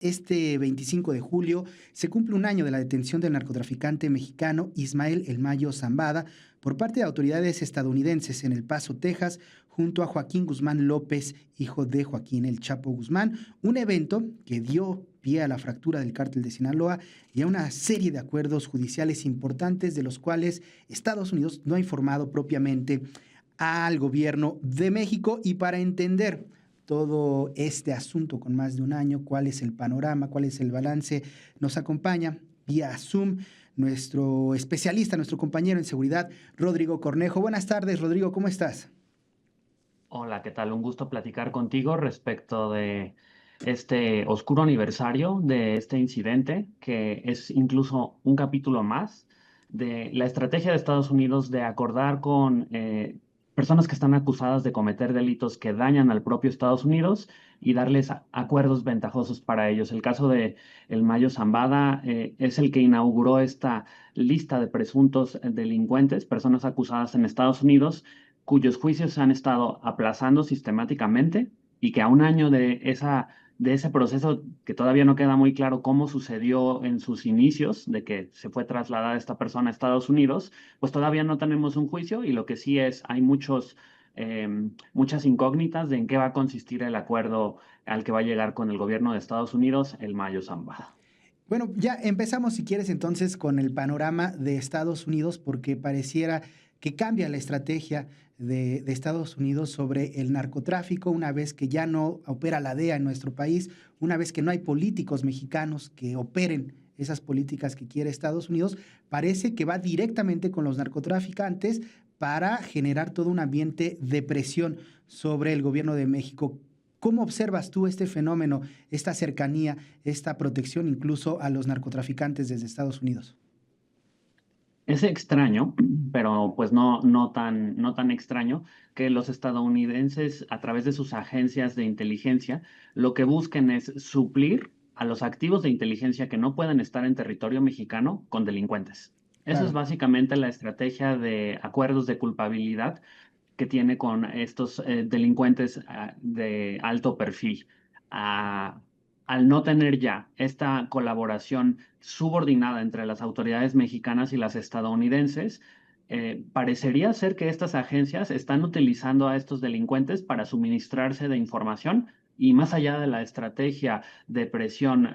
Este 25 de julio se cumple un año de la detención del narcotraficante mexicano Ismael El Mayo Zambada por parte de autoridades estadounidenses en El Paso, Texas, junto a Joaquín Guzmán López, hijo de Joaquín El Chapo Guzmán, un evento que dio pie a la fractura del cártel de Sinaloa y a una serie de acuerdos judiciales importantes de los cuales Estados Unidos no ha informado propiamente al gobierno de México. Y para entender todo este asunto con más de un año, cuál es el panorama, cuál es el balance, nos acompaña vía Zoom nuestro especialista, nuestro compañero en seguridad, Rodrigo Cornejo. Buenas tardes, Rodrigo, ¿cómo estás? Hola, ¿qué tal? Un gusto platicar contigo respecto de este oscuro aniversario de este incidente, que es incluso un capítulo más de la estrategia de Estados Unidos de acordar con personas que están acusadas de cometer delitos que dañan al propio Estados Unidos y darles acuerdos ventajosos para ellos. El caso de El Mayo Zambada es el que inauguró esta lista de presuntos delincuentes, personas acusadas en Estados Unidos cuyos juicios se han estado aplazando sistemáticamente y que a un año de ese proceso, que todavía no queda muy claro cómo sucedió en sus inicios, de que se fue trasladada esta persona a Estados Unidos, pues todavía no tenemos un juicio y lo que sí es, hay eh, muchas incógnitas de en qué va a consistir el acuerdo al que va a llegar con el gobierno de Estados Unidos el Mayo Zambada. Bueno, ya empezamos, si quieres, entonces con el panorama de Estados Unidos, porque pareciera que cambia la estrategia de Estados Unidos sobre el narcotráfico, una vez que ya no opera la DEA en nuestro país, una vez que no hay políticos mexicanos que operen esas políticas que quiere Estados Unidos, parece que va directamente con los narcotraficantes para generar todo un ambiente de presión sobre el gobierno de México. ¿Cómo observas tú este fenómeno, esta cercanía, esta protección incluso a los narcotraficantes desde Estados Unidos? Es extraño, pero pues no tan extraño que los estadounidenses, a través de sus agencias de inteligencia, lo que busquen es suplir a los activos de inteligencia que no pueden estar en territorio mexicano con delincuentes. Eso es Claro. básicamente la estrategia de acuerdos de culpabilidad que tiene con estos delincuentes de alto perfil. Ah, Al no tener ya esta colaboración subordinada entre las autoridades mexicanas y las estadounidenses, parecería ser que estas agencias están utilizando a estos delincuentes para suministrarse de información y más allá de la estrategia de presión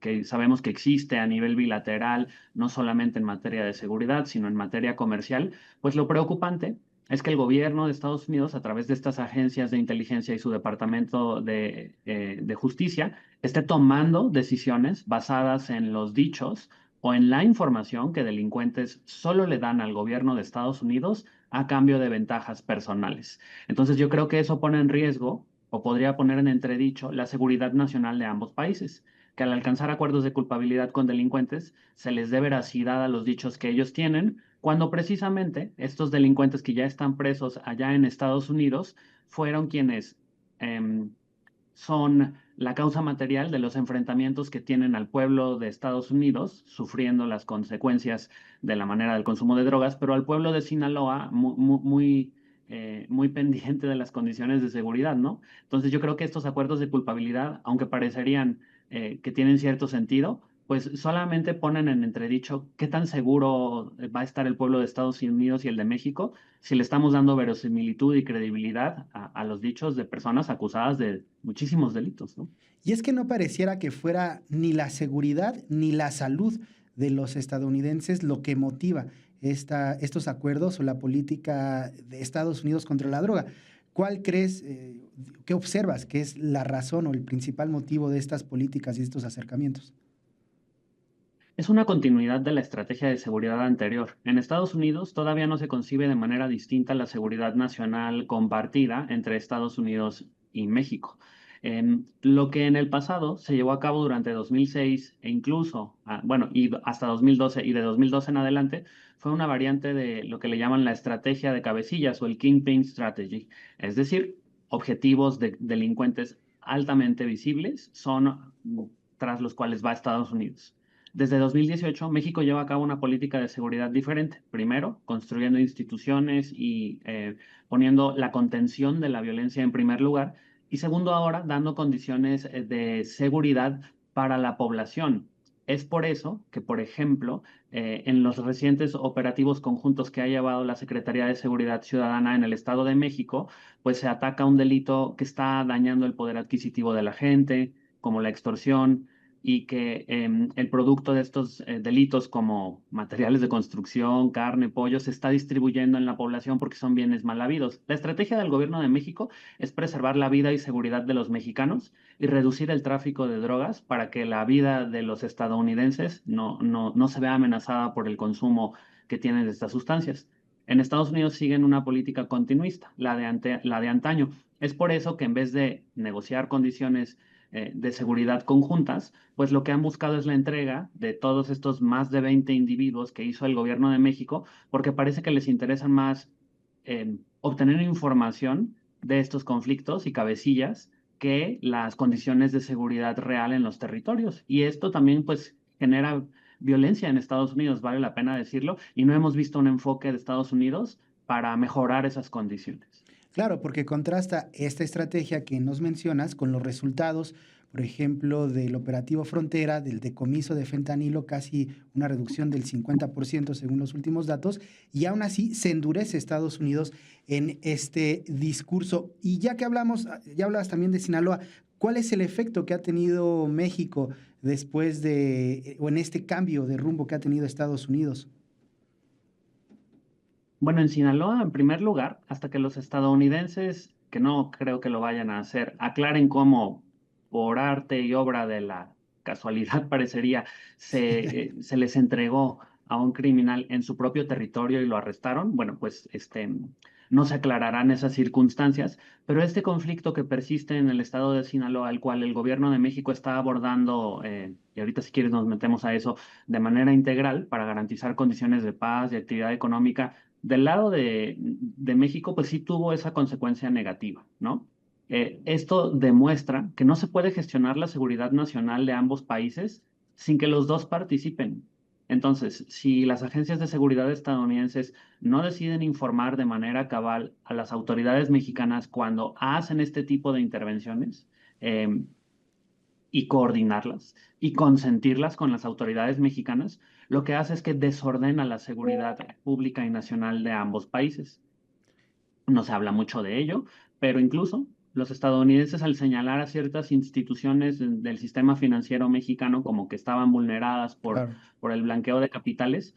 que sabemos que existe a nivel bilateral, no solamente en materia de seguridad, sino en materia comercial, pues lo preocupante es que el gobierno de Estados Unidos, a través de estas agencias de inteligencia y su departamento de justicia, esté tomando decisiones basadas en los dichos o en la información que delincuentes solo le dan al gobierno de Estados Unidos a cambio de ventajas personales. Entonces yo creo que eso pone en riesgo o podría poner en entredicho la seguridad nacional de ambos países, que al alcanzar acuerdos de culpabilidad con delincuentes se les dé veracidad a los dichos que ellos tienen cuando precisamente estos delincuentes que ya están presos allá en Estados Unidos fueron quienes em, son la causa material de los enfrentamientos que tienen al pueblo de Estados Unidos, sufriendo las consecuencias de la manera del consumo de drogas, pero al pueblo de Sinaloa muy pendiente de las condiciones de seguridad, ¿no? Entonces yo creo que estos acuerdos de culpabilidad, aunque parecerían que tienen cierto sentido, pues solamente ponen en entredicho qué tan seguro va a estar el pueblo de Estados Unidos y el de México si le estamos dando verosimilitud y credibilidad a los dichos de personas acusadas de muchísimos delitos, ¿no? Y es que no pareciera que fuera ni la seguridad ni la salud de los estadounidenses lo que motiva estos acuerdos o la política de Estados Unidos contra la droga. ¿Cuál crees, qué observas que es la razón o el principal motivo de estas políticas y estos acercamientos? Es una continuidad de la estrategia de seguridad anterior. En Estados Unidos todavía no se concibe de manera distinta la seguridad nacional compartida entre Estados Unidos y México. Lo que en el pasado se llevó a cabo durante 2006 e incluso, y hasta 2012 y de 2012 en adelante, fue una variante de lo que le llaman la estrategia de cabecillas o el Kingpin Strategy. Es decir, objetivos de delincuentes altamente visibles son tras los cuales va Estados Unidos. Desde 2018, México lleva a cabo una política de seguridad diferente. Primero, construyendo instituciones y poniendo la contención de la violencia en primer lugar. Y segundo, ahora dando condiciones de seguridad para la población. Es por eso que, por ejemplo, en los recientes operativos conjuntos que ha llevado la Secretaría de Seguridad Ciudadana en el Estado de México, pues se ataca un delito que está dañando el poder adquisitivo de la gente, como la extorsión, y que el producto de estos delitos, como materiales de construcción, carne, pollo, se está distribuyendo en la población porque son bienes mal habidos. La estrategia del gobierno de México es preservar la vida y seguridad de los mexicanos y reducir el tráfico de drogas para que la vida de los estadounidenses no se vea amenazada por el consumo que tienen de estas sustancias. En Estados Unidos siguen una política continuista, la de antaño. Es por eso que en vez de negociar condiciones de seguridad conjuntas, pues lo que han buscado es la entrega de todos estos más de 20 individuos que hizo el gobierno de México, porque parece que les interesa más obtener información de estos conflictos y cabecillas que las condiciones de seguridad real en los territorios. Y esto también pues genera violencia en Estados Unidos, vale la pena decirlo, y no hemos visto un enfoque de Estados Unidos para mejorar esas condiciones. Claro, porque contrasta esta estrategia que nos mencionas con los resultados, por ejemplo, del operativo Frontera, del decomiso de fentanilo, casi una reducción del 50% según los últimos datos, y aún así se endurece Estados Unidos en este discurso. Y ya que hablamos, ya hablabas también de Sinaloa, ¿cuál es el efecto que ha tenido México después de, o en este cambio de rumbo que ha tenido Estados Unidos? Bueno, en Sinaloa, en primer lugar, hasta que los estadounidenses, que no creo que lo vayan a hacer, aclaren cómo, por arte y obra de la casualidad, parecería, se les entregó a un criminal en su propio territorio y lo arrestaron, bueno, pues no se aclararán esas circunstancias, pero este conflicto que persiste en el estado de Sinaloa, al cual el gobierno de México está abordando, y ahorita si quieres nos metemos a eso, de manera integral para garantizar condiciones de paz y actividad económica del lado de México, pues sí tuvo esa consecuencia negativa, ¿no? Esto demuestra que no se puede gestionar la seguridad nacional de ambos países sin que los dos participen. Entonces, si las agencias de seguridad estadounidenses no deciden informar de manera cabal a las autoridades mexicanas cuando hacen este tipo de intervenciones, eh, y coordinarlas y consentirlas con las autoridades mexicanas, lo que hace es que desordena la seguridad pública y nacional de ambos países. No se habla mucho de ello, pero incluso los estadounidenses al señalar a ciertas instituciones del sistema financiero mexicano como que estaban vulneradas Claro. por el blanqueo de capitales,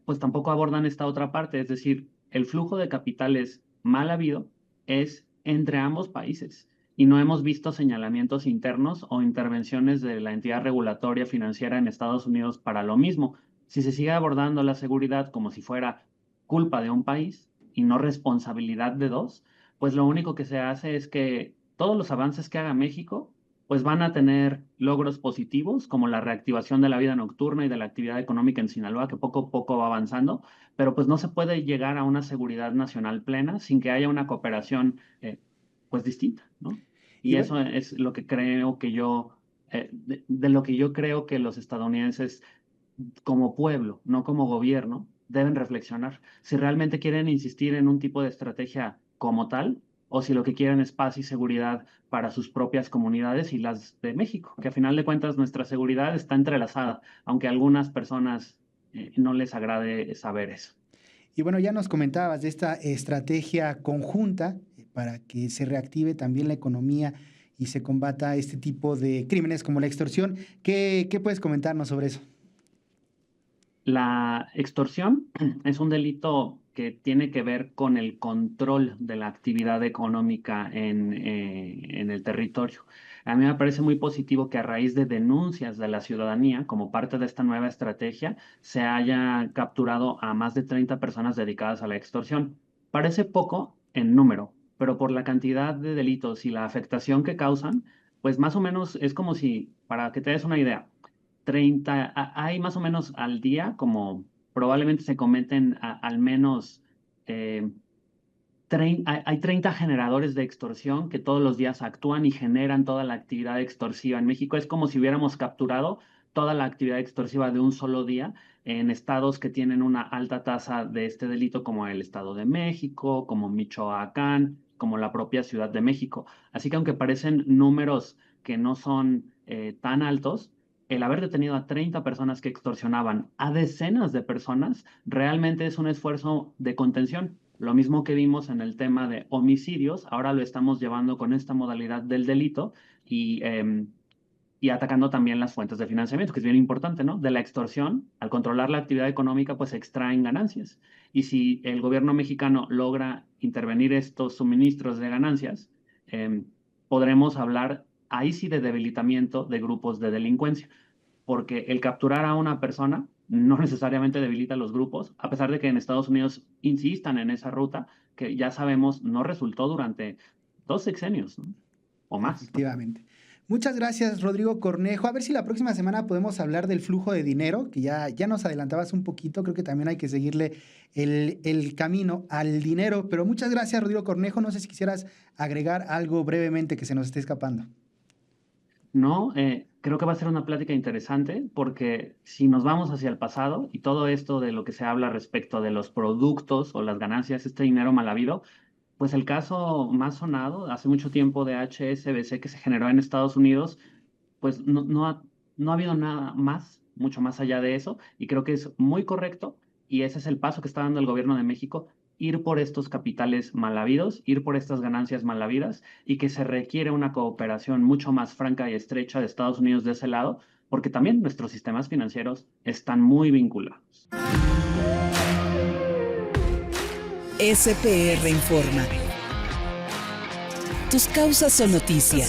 pues tampoco abordan esta otra parte, es decir, el flujo de capitales mal habido es entre ambos países y no hemos visto señalamientos internos o intervenciones de la entidad regulatoria financiera en Estados Unidos para lo mismo. Si se sigue abordando la seguridad como si fuera culpa de un país y no responsabilidad de dos, pues lo único que se hace es que todos los avances que haga México, pues van a tener logros positivos, como la reactivación de la vida nocturna y de la actividad económica en Sinaloa, que poco a poco va avanzando, pero pues no se puede llegar a una seguridad nacional plena sin que haya una cooperación, pues distinta, ¿no? Y Y eso es lo que creo que yo, de lo que yo creo que los estadounidenses como pueblo, no como gobierno, deben reflexionar si realmente quieren insistir en un tipo de estrategia como tal o si lo que quieren es paz y seguridad para sus propias comunidades y las de México, que a final de cuentas nuestra seguridad está entrelazada, aunque a algunas personas no les agrade saber eso. Y bueno, ya nos comentabas de esta estrategia conjunta para que se reactive también la economía y se combata este tipo de crímenes como la extorsión. ¿Qué puedes comentarnos sobre eso? La extorsión es un delito que tiene que ver con el control de la actividad económica en el territorio. A mí me parece muy positivo que a raíz de denuncias de la ciudadanía, como parte de esta nueva estrategia, se haya capturado a más de 30 personas dedicadas a la extorsión. Parece poco en número, pero por la cantidad de delitos y la afectación que causan, pues más o menos es como si, para que te des una idea, hay más o menos al día, como probablemente se cometen al menos, eh, hay 30 generadores de extorsión que todos los días actúan y generan toda la actividad extorsiva. En México es como si hubiéramos capturado toda la actividad extorsiva de un solo día en estados que tienen una alta tasa de este delito, como el Estado de México, como Michoacán, como la propia Ciudad de México. Así que aunque parecen números que no son tan altos, el haber detenido a 30 personas que extorsionaban a decenas de personas realmente es un esfuerzo de contención. Lo mismo que vimos en el tema de homicidios, ahora lo estamos llevando con esta modalidad del delito y atacando también las fuentes de financiamiento, que es bien importante, ¿no? De la extorsión, al controlar la actividad económica, pues se extraen ganancias. Y si el gobierno mexicano logra intervenir estos suministros de ganancias, podremos hablar ahí sí de debilitamiento de grupos de delincuencia, porque el capturar a una persona no necesariamente debilita a los grupos, a pesar de que en Estados Unidos insistan en esa ruta, que ya sabemos no resultó durante 2 sexenios, ¿no? O más, ¿no? Efectivamente. Muchas gracias, Rodrigo Cornejo. A ver si la próxima semana podemos hablar del flujo de dinero, que ya nos adelantabas un poquito. Creo que también hay que seguirle el camino al dinero. Pero muchas gracias, Rodrigo Cornejo. No sé si quisieras agregar algo brevemente que se nos esté escapando. No, creo que va a ser una plática interesante porque si nos vamos hacia el pasado y todo esto de lo que se habla respecto de los productos o las ganancias, este dinero mal habido, pues el caso más sonado hace mucho tiempo de HSBC que se generó en Estados Unidos, pues no ha habido nada más, mucho más allá de eso, y creo que es muy correcto, y ese es el paso que está dando el gobierno de México, ir por estos capitales mal habidos, ir por estas ganancias mal habidas, y que se requiere una cooperación mucho más franca y estrecha de Estados Unidos de ese lado, porque también nuestros sistemas financieros están muy vinculados. SPR Informa. Tus causas son noticia.